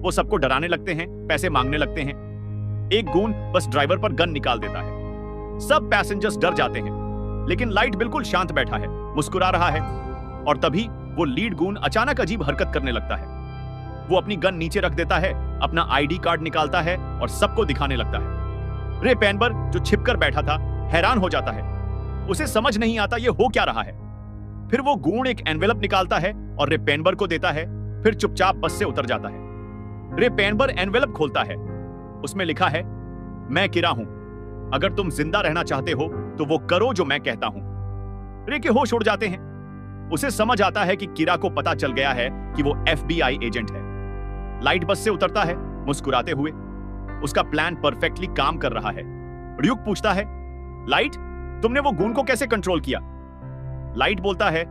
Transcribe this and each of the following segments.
वो सबको डराने लगते हैं, पैसे मांगने लगते हैं। एक गून बस ड्राइवर पर गन निकाल देता है। सब पैसेंजर्स डर जाते हैं, लेकिन लाइट बिल्कुल शांत बैठा है, मुस्कुरा रहा है। और तभी वो लीड गून अचानक अजीब हरकत करने लगता है। वो अपनी गन नीचे रख देता है, अपना आईडी कार्ड निकालता है और सबको दिखाने लगता है। रे पेनबर्ग, जो छिपकर बैठा था, हैरान हो जाता है। उसे समझ नहीं आता ये हो क्या रहा है। फिर वो गून एक एनवेलप निकालता है और रे पेनबर्ग को देता है, फिर चुपचाप बस से उतर जाता है। रे पेनबर्ग एनवेलप खोलता है। उसमें लिखा है, मैं किरा हूं। अगर तुम जिंदा रहना चाहते हो तो वो करो जो मैं कहता हूं। रे के होश उड़ जाते हैं। उसे समझ आता है कि किरा को पता चल गया है कि वो FBI एजेंट है। लाइट बस से उतरता है, मुस्कुराते हुए। उसका प्लान परफेक्टली काम कर रहा है। ड्यूक पूछता है, लाइट, तुमने वो गून को कैसे कंट्रोल किया? लाइट बोलता है,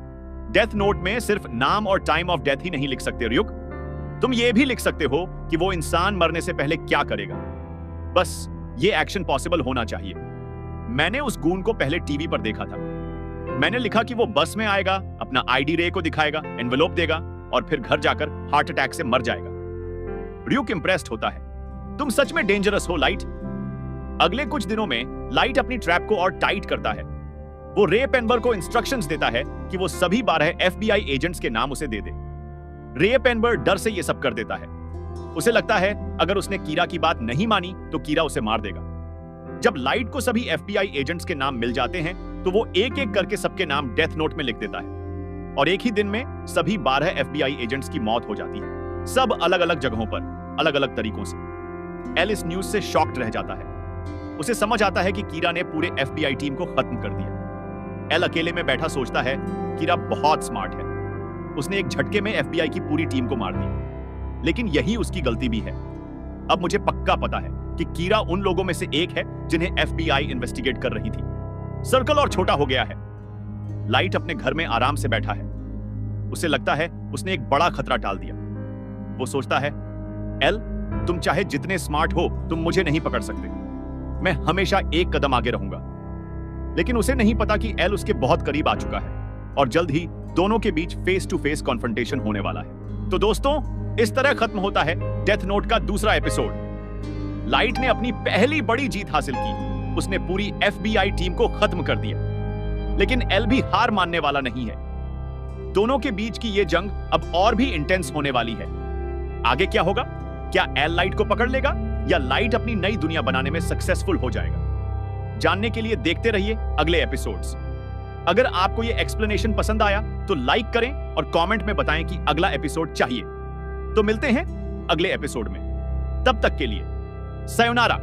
डेथ नोट में सिर्फ नाम और टाइम ऑफ डेथ ही नहीं लिख सकते ड्यूक, तुम ये भी लिख सकते हो कि वो इंसान मरने से पहले क्या करेगा। बस ये एक्शन पॉसिबल होना चाहिए। मैंने उस गून को पहले टीवी पर देखा था। मैंने लिखा कि वो बस में आएगा, अपना आईडी रे को दिखाएगा, एनवेलोप देगा और फिर घर जाकर हार्ट अटैक से मर जाएगा। ड्यूक इंप्रेस्ड होता है। तुम सच में डेंजरस हो लाइट। अगले कुछ दिनों में लाइट अपनी ट्रैप को और टाइट करता है। वो रे पेनबर्ग को इंस्ट्रक्शंस देता है कि वो सभी 12 FBI एजेंट्स के नाम उसे दे दे। रे पेनबर्ग डर से ये सब कर देता है। उसे लगता है अगर उसने कीरा की बात नहीं मानी तो कीरा उसे मार देगा। जब लाइट को सभी FBI एजेंट्स के नाम मिल जाते हैं तो वो एक एक करके सबके नाम डेथ नोट में लिख देता है और एक ही दिन में सभी 12 FBI एजेंट्स की मौत हो जाती है, सब अलग अलग जगहों पर, अलग अलग तरीकों से। एल इस न्यूज से शॉक्ड रह जाता है। उसे समझ आता है कि कीरा ने पूरे FBI टीम को खत्म कर दिया। एल अकेले में बैठा सोचता है, कीरा बहुत स्मार्ट है। उसने एक झटके में FBI की पूरी टीम को मार दिया, लेकिन यही उसकी गलती भी है। अब मुझे पक्का पता है कि कीरा उन लोगों में से एक है जिन्हें FBI इन्वेस्टिगेट कर रही थी। सर्कल और छोटा हो गया है। लाइट अपने घर में आराम से बैठा है। उसे लगता है उसने एक बड़ा खतरा टाल दिया। वो सोचता है, एल, तुम चाहे जितने स्मार्ट हो, तुम मुझे नहीं पकड़ सकते। मैं हमेशा एक कदम आगे रहूंगा। लेकिन उसे नहीं पता कि एल उसके बहुत करीब आ चुका है और जल्द ही दोनों के बीच फेस टू फेस कॉन्फ्रंटेशन होने वाला है। तो दोस्तों, इस तरह खत्म होता है डेथ नोट का दूसरा एपिसोड। लाइट ने अपनी पहली बड़ी जीत हासिल की। उसने पूरी FBI टीम को खत्म कर दिया। लेकिन एल भी हार मानने वाला नहीं है। दोनों के बीच की यह जंग अब और भी इंटेंस होने वाली है। आगे क्या होगा? क्या एल लाइट को पकड़ लेगा या लाइट अपनी नई दुनिया बनाने में सक्सेसफुल हो जाएगा? जानने के लिए देखते रहिए अगले एपिसोड्स। अगर आपको यह एक्सप्लेनेशन पसंद आया तो लाइक करें और कमेंट में बताएं कि अगला एपिसोड चाहिए। तो मिलते हैं अगले एपिसोड में। तब तक के लिए सायोनारा।